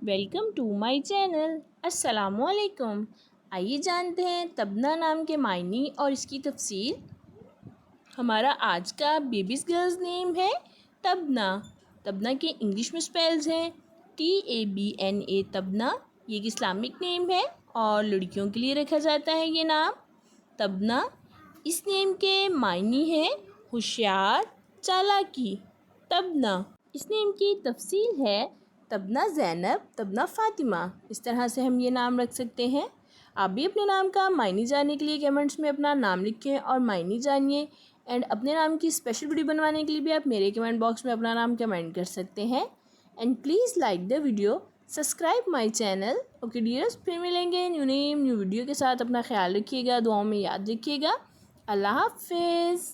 Welcome to my channel. अस्सलामुअलैकुम। आइए जानते हैं तबना नाम के मायने और इसकी तफसीर। हमारा आज का बेबीज़ गर्ल्स नेम है तबना। तबना के इंग्लिश में स्पेल्स हैं TABNA तबना। ये एक इस्लामिक नेम है और लड़कियों के लिए रखा जाता है ये नाम तबना। इस नेम के मायने हैं होशियार, चालाकी। तबना इस नेम की तफसील है तबना ज़ैनब, तबना फ़ातिमा। इस तरह से हम ये नाम रख सकते हैं। आप भी अपने नाम का मायने जानने के लिए कमेंट्स में अपना नाम लिखें और मायने जानिए। एंड अपने नाम की स्पेशल वीडियो बनवाने के लिए भी आप मेरे कमेंट बॉक्स में अपना नाम कमेंट कर सकते हैं। And please like the video, subscribe my channel. Okay dears, फिर मिलेंगे न्यू नेम न्यू वीडियो के साथ। अपना ख्याल रखिएगा, दुआओं में याद रखिएगा। अल्लाह हाफिज़।